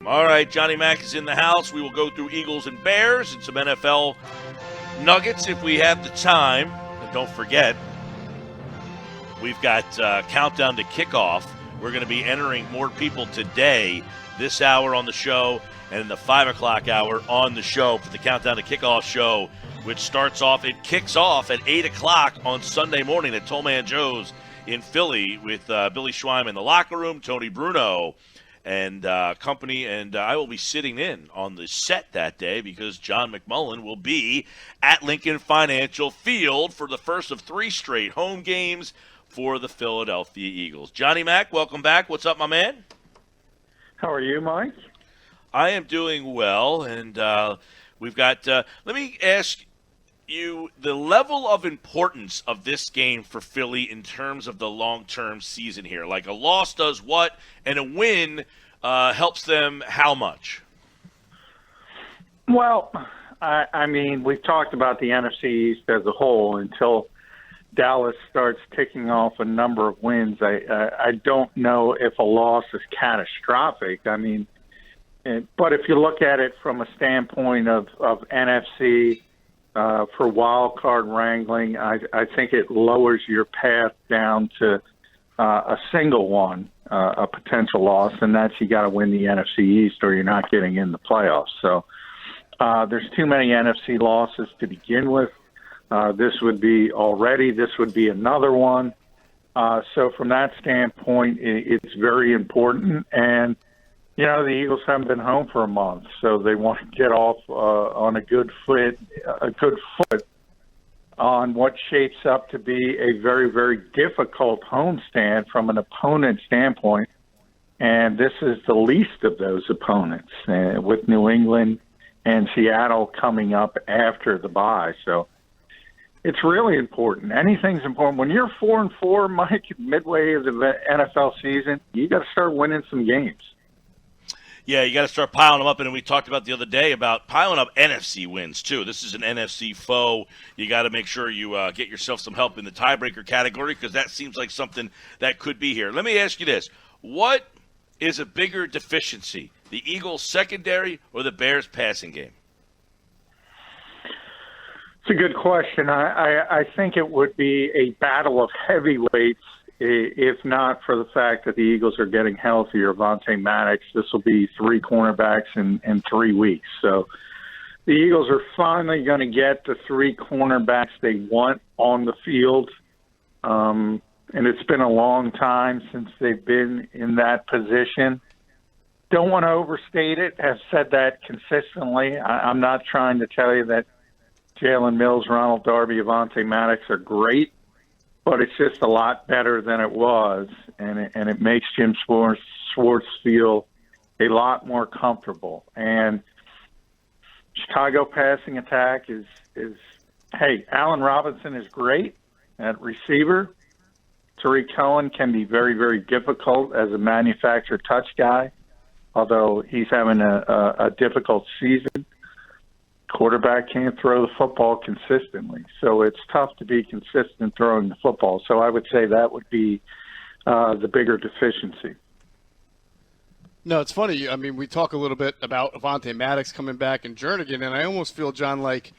All right, Johnny Mac is in the house. We will go through Eagles and Bears and some NFL nuggets if we have the time. And don't forget, we've got countdown to kickoff. We're going to be entering more people today, this hour on the show, and in the 5 o'clock hour on the show for the countdown to kickoff show, which kicks off at 8 o'clock on Sunday morning at Tollman Joe's in Philly with Billy Schweim in the locker room, Tony Bruno, and company, and I will be sitting in on the set that day because John McMullen will be at Lincoln Financial Field for the first of 3 straight home games for the Philadelphia Eagles. Johnny Mac, welcome back. What's up, my man? How are you, Mike? I am doing well, and we've got let me ask you the level of importance of this game for Philly in terms of the long-term season here. Like a loss does what, and a win helps them how much? Well, I mean, we've talked about the NFC East as a whole until Dallas starts ticking off a number of wins. I don't know if a loss is catastrophic. I mean, but if you look at it from a standpoint of NFC, for wild card wrangling, I think it lowers your path down to a single one, a potential loss, and that's you got to win the NFC East or you're not getting in the playoffs. So there's too many NFC losses to begin with. This would be another one. So from that standpoint, it's very important. And you know, the Eagles haven't been home for a month, so they want to get off on a good foot on what shapes up to be a very, very difficult homestand from an opponent standpoint. And this is the least of those opponents, with New England and Seattle coming up after the bye. So it's really important. Anything's important. When you're 4-4, Mike, midway of the NFL season, you got to start winning some games. Yeah, you got to start piling them up, and we talked about the other day about piling up NFC wins, too. This is an NFC foe. You got to make sure you get yourself some help in the tiebreaker category because that seems like something that could be here. Let me ask you this. What is a bigger deficiency, the Eagles' secondary or the Bears' passing game? It's a good question. I think it would be a battle of heavyweights. If not for the fact that the Eagles are getting healthier, Avante Maddox, this will be 3 cornerbacks in 3 weeks. So the Eagles are finally going to get the 3 cornerbacks they want on the field. And it's been a long time since they've been in that position. Don't want to overstate it. Have said that consistently. I'm not trying to tell you that Jalen Mills, Ronald Darby, Avante Maddox are great. But it's just a lot better than it was, and it makes Jim Schwartz feel a lot more comfortable. And Chicago passing attack is hey, Allen Robinson is great at receiver. Tariq Cohen can be very, very difficult as a manufactured touch guy, although he's having a difficult season. Quarterback can't throw the football consistently, so it's tough to be consistent throwing the football. So I would say that would be the bigger deficiency. No, it's funny. I mean, we talk a little bit about Avante Maddox coming back and Jernigan, and I almost feel, John, like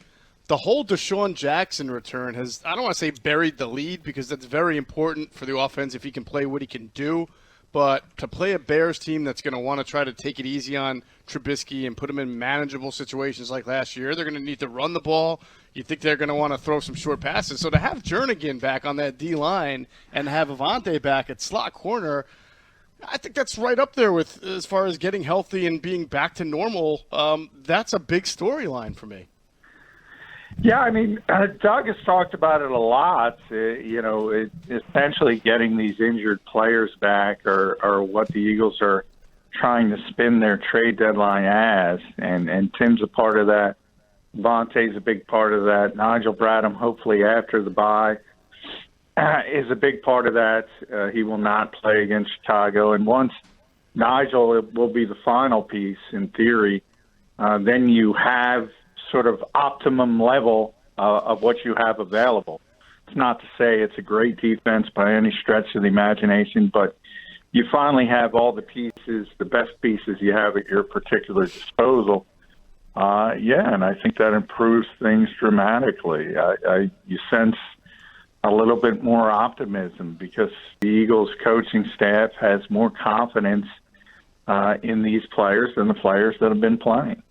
the whole DeSean Jackson return has, I don't want to say buried the lead because that's very important for the offense if he can play what he can do. But to play a Bears team that's going to want to try to take it easy on Trubisky and put him in manageable situations like last year, they're going to need to run the ball. You think they're going to want to throw some short passes. So to have Jernigan back on that D-line and have Avante back at slot corner, I think that's right up there with as far as getting healthy and being back to normal. That's a big storyline for me. Yeah, I mean, Doug has talked about it a lot. Essentially getting these injured players back are what the Eagles are trying to spin their trade deadline as, and Tim's a part of that. Vontae's a big part of that. Nigel Bradham, hopefully after the bye, is a big part of that. He will not play against Chicago. And once Nigel will be the final piece, in theory, then you have sort of optimum level of what you have available. It's not to say it's a great defense by any stretch of the imagination, but you finally have all the pieces, the best pieces you have at your particular disposal. And I think that improves things dramatically. You sense a little bit more optimism because the Eagles coaching staff has more confidence in these players than the players that have been playing.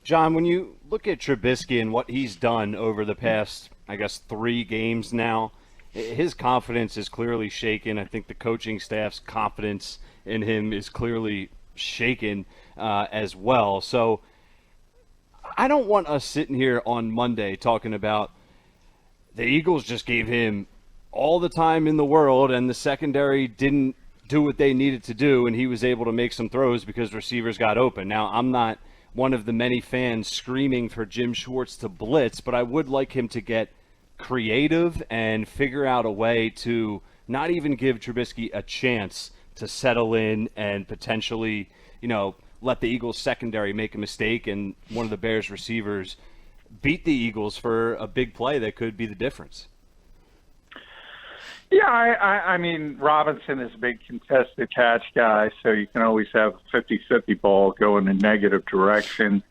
John, when you look at Trubisky and what he's done over the past, 3 games now, his confidence is clearly shaken. I think the coaching staff's confidence in him is clearly shaken as well. So I don't want us sitting here on Monday talking about the Eagles just gave him all the time in the world and the secondary didn't do what they needed to do and he was able to make some throws because receivers got open. Now, I'm not one of the many fans screaming for Jim Schwartz to blitz, but I would like him to get creative and figure out a way to not even give Trubisky a chance to settle in and potentially, let the Eagles secondary make a mistake and one of the Bears receivers beat the Eagles for a big play that could be the difference. Yeah, I mean, Robinson is a big contested catch guy, so you can always have a 50-50 ball go in a negative direction.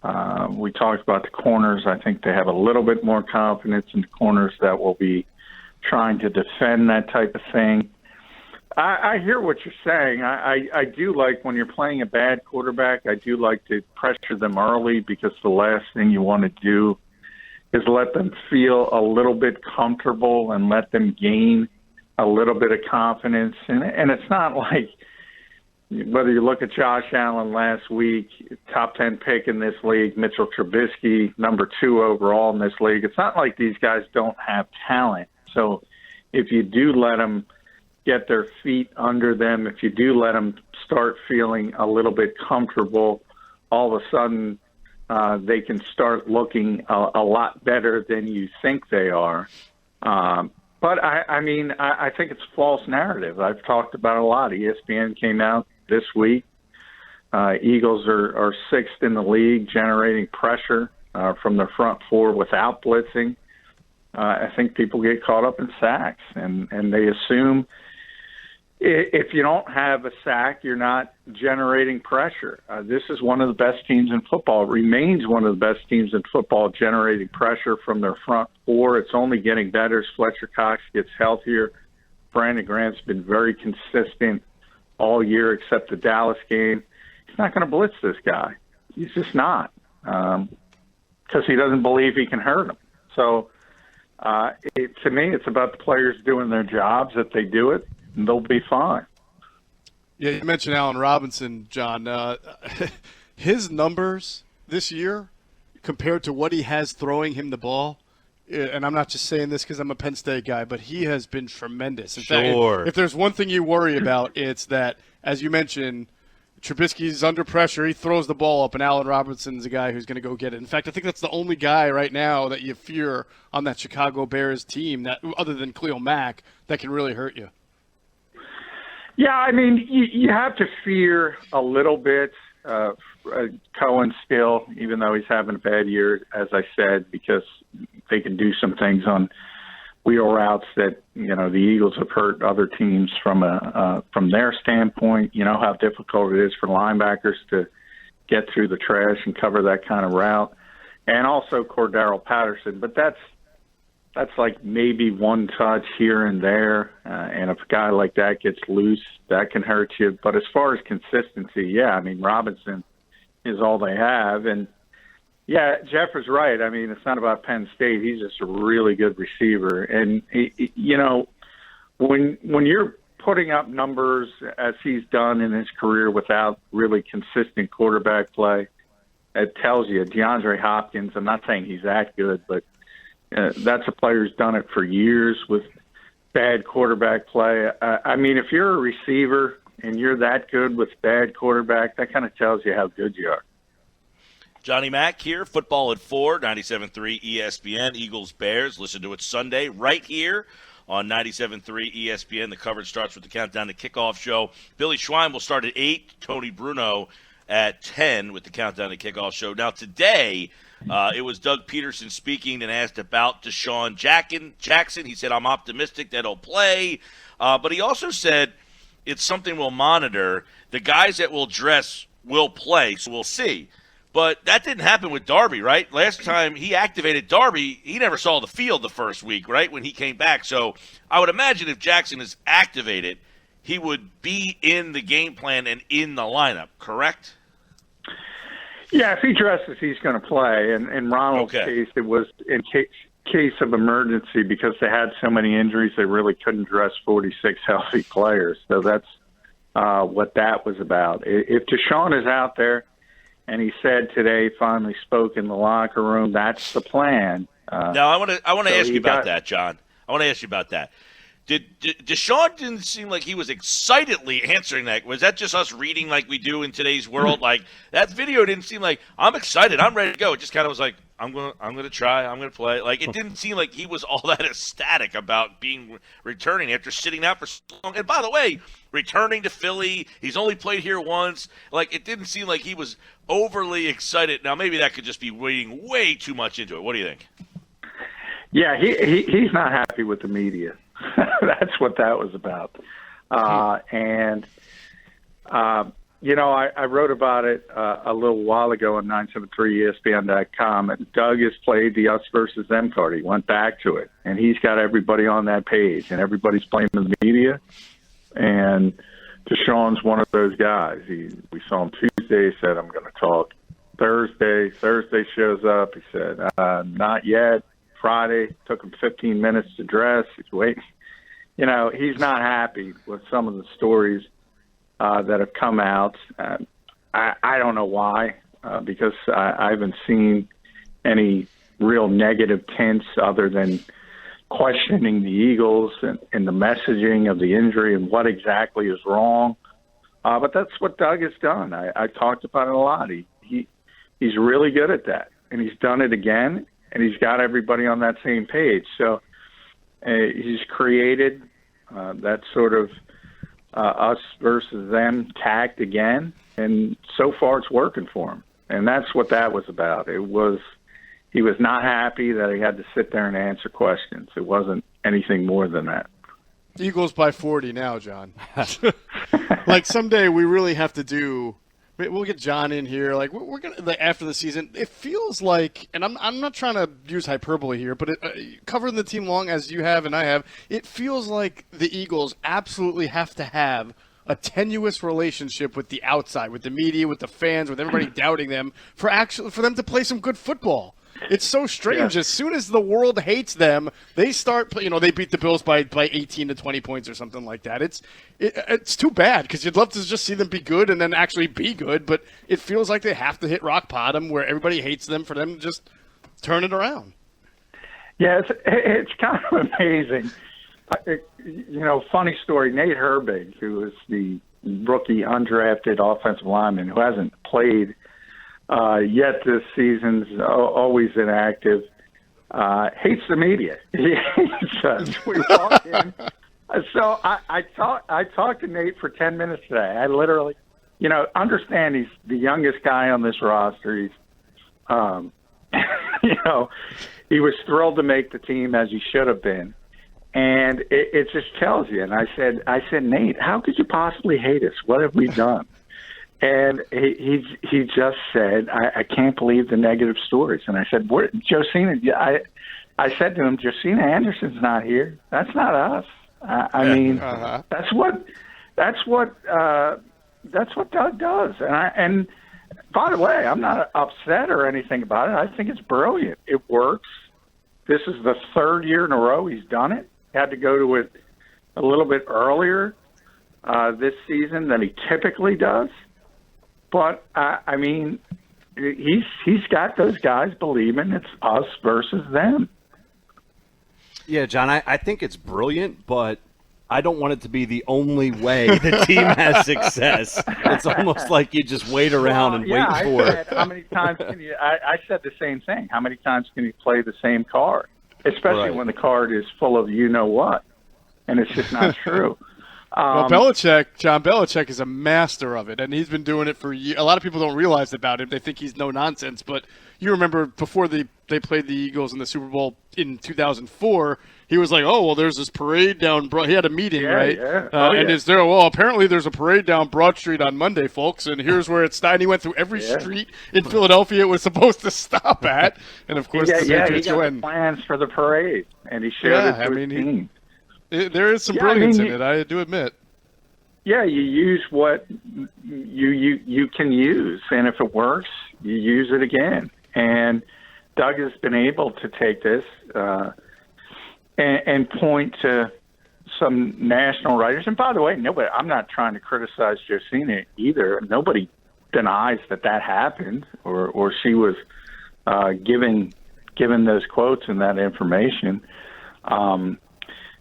We talked about the corners. I think they have a little bit more confidence in the corners that will be trying to defend that type of thing. I hear what you're saying. I do like when you're playing a bad quarterback, I do like to pressure them early because the last thing you want to do is let them feel a little bit comfortable and let them gain a little bit of confidence. And it's not like whether you look at Josh Allen last week, top 10 pick in this league, Mitchell Trubisky, number 2 overall in this league. It's not like these guys don't have talent. So if you do let them get their feet under them, if you do let them start feeling a little bit comfortable, all of a sudden they can start looking a lot better than you think they are. But I think it's a false narrative. I've talked about it a lot. ESPN came out this week. Eagles are 6th in the league generating pressure from their front 4 without blitzing. I think people get caught up in sacks, and they assume if you don't have a sack, you're not generating pressure. This is one of the best teams in football. It remains one of the best teams in football generating pressure from their front 4. It's only getting better as Fletcher Cox gets healthier. Brandon Grant's been very consistent all year except the Dallas game. He's not going to blitz this guy. He's just not because he doesn't believe he can hurt him. So to me, it's about the players doing their jobs. If they do it, they'll be fine. Yeah, you mentioned Allen Robinson, John. His numbers this year compared to what he has throwing him the ball, and I'm not just saying this because I'm a Penn State guy, but he has been tremendous. In fact, if there's one thing you worry about, it's that, as you mentioned, Trubisky's under pressure. He throws the ball up, and Allen Robinson's a guy who's going to go get it. In fact, I think that's the only guy right now that you fear on that Chicago Bears team, that other than Khalil Mack, that can really hurt you. Yeah, I mean, you have to fear a little bit Cohen still, even though he's having a bad year, as I said, because they can do some things on wheel routes that, the Eagles have hurt other teams from their standpoint. You know how difficult it is for linebackers to get through the trash and cover that kind of route. And also Cordero Patterson, but that's like maybe one touch here and there, and if a guy like that gets loose, that can hurt you. But as far as consistency, yeah, I mean, Robinson is all they have. And, yeah, Jeff is right. I mean, it's not about Penn State. He's just a really good receiver. And, when you're putting up numbers as he's done in his career without really consistent quarterback play, it tells you DeAndre Hopkins, I'm not saying he's that good, but that's a player who's done it for years with bad quarterback play. I mean, if you're a receiver and you're that good with bad quarterback, that kind of tells you how good you are. Johnny Mack here, Football at 4, 97.3 ESPN, Eagles Bears. Listen to it Sunday right here on 97.3 ESPN. The coverage starts with the Countdown to Kickoff show. Billy Schwein will start at 8, Tony Bruno at 10 with the Countdown to Kickoff show. Now today, it was Doug Peterson speaking and asked about DeSean Jackson. He said, I'm optimistic that he'll play. But he also said it's something we'll monitor. The guys that will dress will play, so we'll see. But that didn't happen with Darby, right? Last time he activated Darby, he never saw the field the first week, right, when he came back. So I would imagine if Jackson is activated, he would be in the game plan and in the lineup, correct? Yeah, if he dresses, he's going to play. And in Ronald's case, it was in case of emergency because they had so many injuries, they really couldn't dress 46 healthy players. So that's what that was about. If DeSean is out there, and he said today, finally spoke in the locker room, that's the plan. Now, I want to ask you about that, John. I want to ask you about that. DeSean didn't seem like he was excitedly answering that. Was that just us reading like we do in today's world? Like, that video didn't seem like, I'm excited, I'm ready to go. It just kind of was like, I'm gonna try, I'm gonna play. Like, it didn't seem like he was all that ecstatic about returning after sitting out for so long. And by the way, returning to Philly, he's only played here once. Like, it didn't seem like he was overly excited. Now, maybe that could just be reading way too much into it. What do you think? Yeah, he's not happy with the media. That's what that was about. I wrote about it a little while ago on 973ESPN.com, and Doug has played the us versus them card. He went back to it, and he's got everybody on that page, and everybody's blaming the media. And DeSean's one of those guys. We saw him Tuesday. He said, I'm going to talk Thursday. Thursday shows up. He said, not yet. Friday, took him 15 minutes to dress. He's waiting. You know, he's not happy with some of the stories that have come out. I don't know why, because I haven't seen any real negative tints other than questioning the Eagles and the messaging of the injury and what exactly is wrong. But that's what Doug has done. I talked about it a lot. He's really good at that, and he's done it again, and he's got everybody on that same page. So he's created that sort of us versus them tact again, and so far it's working for him. And that's what that was about. He was not happy that he had to sit there and answer questions. It wasn't anything more than that. Eagles by 40 now, John. Like, someday we really have to do. We'll get John in here. Like, we're gonna after the season. It feels like, and I'm not trying to use hyperbole here, but covering the team long as you have and I have, it feels like the Eagles absolutely have to have a tenuous relationship with the outside, with the media, with the fans, with everybody doubting them for them to play some good football. It's so strange. Yeah. As soon as the world hates them, they start. They beat the Bills by 18 to 20 points or something like that. It's too bad because you'd love to just see them be good and then actually be good. But it feels like they have to hit rock bottom where everybody hates them for them to just turn it around. Yeah, it's kind of amazing. Funny story. Nate Herbig, who is the rookie undrafted offensive lineman who hasn't played yet this season's always inactive, hates the media. He hates us. We walk in. So I talked to Nate for 10 minutes today. I literally, understand he's the youngest guy on this roster. He's, he was thrilled to make the team as he should have been. And it just tells you. And I said, Nate, how could you possibly hate us? What have we done? And he just said, I can't believe the negative stories. And I said, Josina, I said to him, Josina Anderson's not here. That's not us. That's what Doug does. And by the way, I'm not upset or anything about it. I think it's brilliant. It works. This is the third year in a row he's done it. Had to go to it a little bit earlier this season than he typically does. But, he's got those guys believing it's us versus them. Yeah, John, I think it's brilliant, but I don't want it to be the only way the team has success. It's almost like you just wait around and wait for it. How many times can you – I said the same thing. How many times can you play the same card, especially when the card is full of you-know-what, and it's just not true. John Belichick is a master of it, and he's been doing it for years. A lot of people don't realize about him. They think he's no nonsense, but you remember before they played the Eagles in the Super Bowl in 2004, he was like, oh, well, there's this parade down he had a meeting, right? Yeah. And is there, well, apparently there's a parade down Broad Street on Monday, folks, and here's where it started. And he went through every street in Philadelphia it was supposed to stop at. And, of course, the Patriots he got win. the plans for the parade, and he showed it to his team. There is some brilliance in it, I do admit. Yeah, you use what you can use, and if it works, you use it again. And Doug has been able to take this and point to some national writers. And by the way, I'm not trying to criticize Josina either. Nobody denies that happened, or she was given those quotes and that information.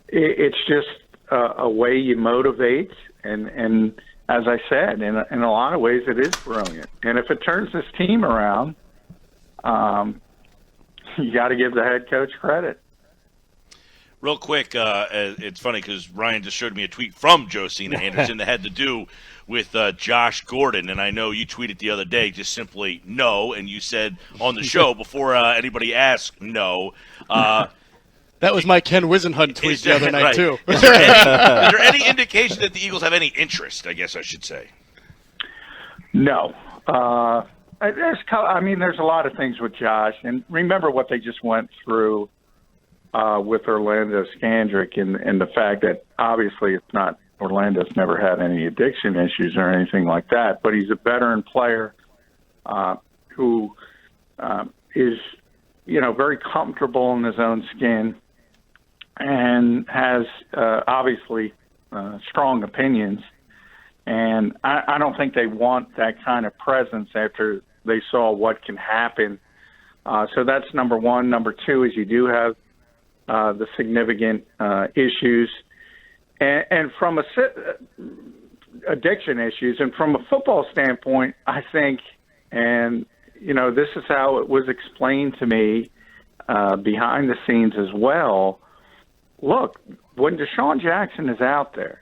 It's just a way you motivate, and as I said, in a lot of ways, it is brilliant. And if it turns this team around, you got to give the head coach credit. Real quick, it's funny because Ryan just showed me a tweet from Josina Anderson that had to do with Josh Gordon, and I know you tweeted the other day just simply no, and you said on the show before anybody asked no. That was my Ken Wisenhunt tweet the other night, too. Is there any indication that the Eagles have any interest, I guess I should say? No. There's a lot of things with Josh, and remember what they just went through with Orlando Scandrick and the fact that obviously it's not Orlando's never had any addiction issues or anything like that, but he's a veteran player who is, very comfortable in his own skin and has obviously strong opinions. And I don't think they want that kind of presence after they saw what can happen. So that's number one. Number two is you do have the significant issues. And from addiction issues, and from a football standpoint, I think, and, this is how it was explained to me behind the scenes as well. Look, when DeSean Jackson is out there,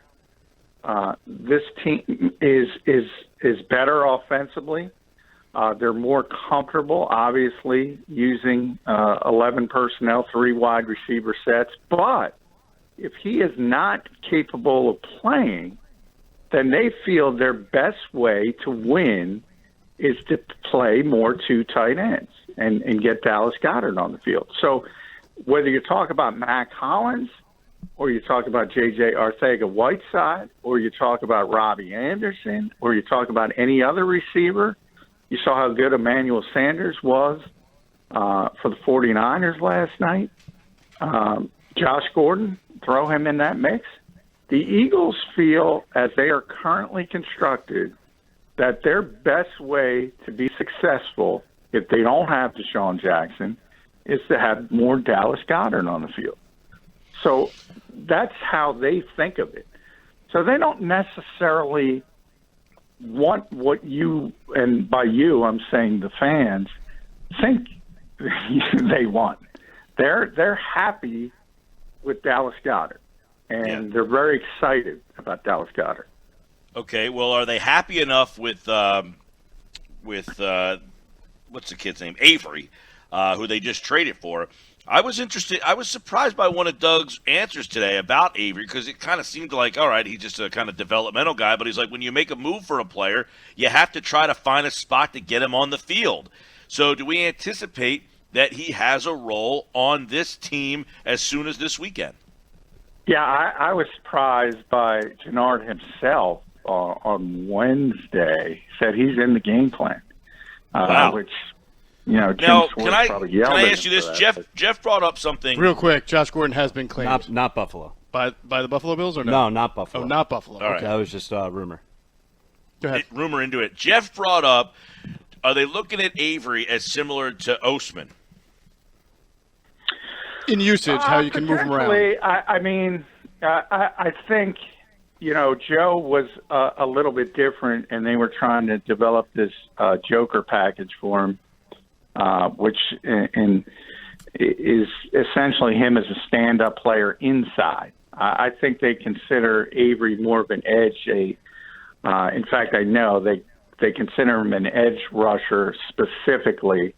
this team is better offensively. They're more comfortable, obviously, using 11 personnel, 3 wide receiver sets. But if he is not capable of playing, then they feel their best way to win is to play more 2 tight ends and get Dallas Goedert on the field. So whether you talk about Mac Hollins or you talk about J.J. Arcega-Whiteside or you talk about Robbie Anderson or you talk about any other receiver, you saw how good Emmanuel Sanders was for the 49ers last night. Josh Gordon, throw him in that mix. The Eagles feel, as they are currently constructed, that their best way to be successful, if they don't have DeSean Jackson, is to have more Dallas Goedert on the field. So that's how they think of it. So they don't necessarily want what you, and by you I'm saying the fans, think they want. They're happy with Dallas Goedert, and they're very excited about Dallas Goedert. Okay, well, are they happy enough with what's the kid's name, Avery, who they just traded for? I was surprised by one of Doug's answers today about Avery because it kind of seemed like, all right, he's just a kind of developmental guy, but he's like, when you make a move for a player, you have to try to find a spot to get him on the field. So do we anticipate that he has a role on this team as soon as this weekend? Yeah, I was surprised by Gennard himself on Wednesday. Said he's in the game plan, wow. Which, Jim now, Schwartz probably yelled can I at ask you him this? for that. Jeff brought up something. Real quick, Josh Gordon has been claimed. Not Buffalo. By the Buffalo Bills or no? No, not Buffalo. Oh, not Buffalo. All right. Okay. That was just a rumor. Go ahead. Rumor into it. Jeff brought up, are they looking at Avery as similar to Osman? In usage, how you can move him around. I think, Joe was a little bit different, and they were trying to develop this Joker package for him, which is essentially him as a stand-up player inside. I think they consider Avery more of an edge. In fact, I know they consider him an edge rusher specifically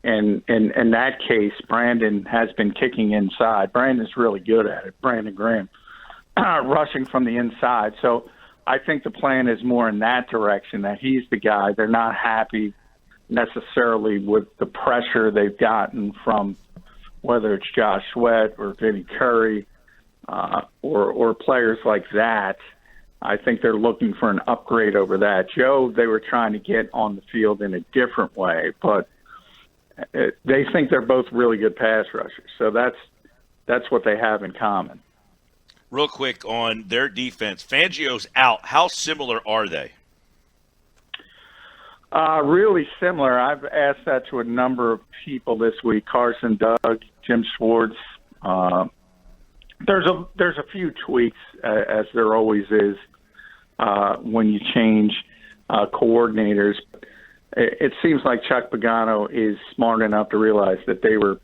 And in that case, Brandon has been kicking inside. Brandon's really good at it, Brandon Graham, rushing from the inside. So I think the plan is more in that direction, that he's the guy. They're not happy necessarily with the pressure they've gotten from whether it's Josh Sweat or Vinny Curry or players like that. I think they're looking for an upgrade over that. Joe, they were trying to get on the field in a different way, but they think they're both really good pass rushers. So that's what they have in common. Real quick on their defense, Fangio's out. How similar are they? Really similar. I've asked that to a number of people this week. Carson, Doug, Jim Schwartz. There's a few tweaks, as there always is when you change coordinators. It seems like Chuck Pagano is smart enough to realize that they were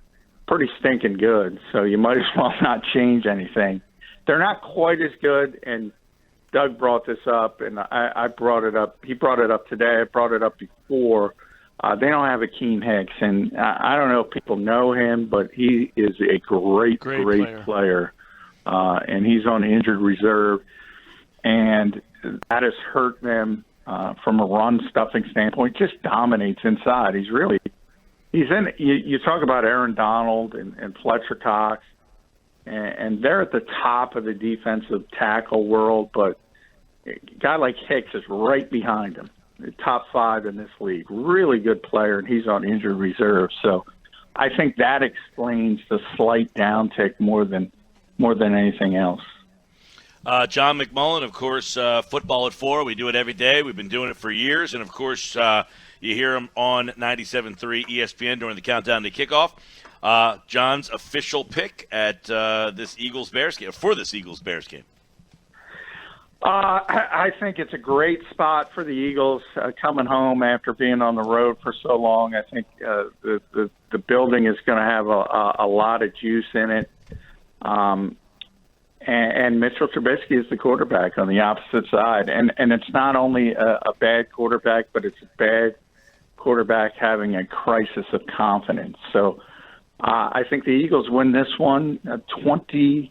pretty stinking good, so you might as well not change anything. They're not quite as good, and Doug brought this up, and I brought it up. He brought it up today. I brought it up before. They don't have Akeem Hicks, and I don't know if people know him, but he is a great player. And he's on injured reserve, and that has hurt them from a run stuffing standpoint. Just dominates inside. He's in. You talk about Aaron Donald and Fletcher Cox, and they're at the top of the defensive tackle world, but a guy like Hicks is right behind him, the top 5 in this league. Really good player, and he's on injured reserve. So I think that explains the slight downtick more than anything else. John McMullen, of course, Football at 4. We do it every day. We've been doing it for years. And, of course, you hear him on 97.3 ESPN during the countdown to kickoff. John's official pick at this Eagles-Bears game, for this Eagles-Bears game. I think it's a great spot for the Eagles coming home after being on the road for so long. I think the building is going to have a lot of juice in it. And Mitchell Trubisky is the quarterback on the opposite side. And it's not only a bad quarterback, but it's a bad quarterback having a crisis of confidence. So I think the Eagles win this one 24-16.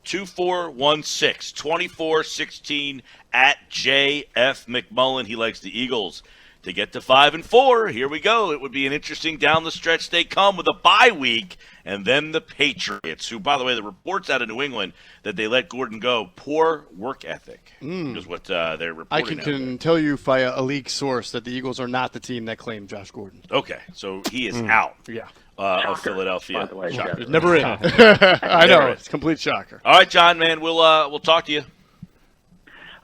24-16, 24-16 at J.F. McMullen. He likes the Eagles to get to 5-4. Here we go. It would be an interesting down the stretch. They come with a bye week, and then the Patriots, who, by the way, the reports out of New England that they let Gordon go. Poor work ethic is what they're reporting. I can tell you via a leak source that the Eagles are not the team that claimed Josh Gordon. Okay, so he is out. Yeah. Of Philadelphia. By the way, Shocker. Never in. I know. It's a complete shocker. All right, John, man, we'll talk to you.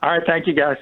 All right, thank you, guys.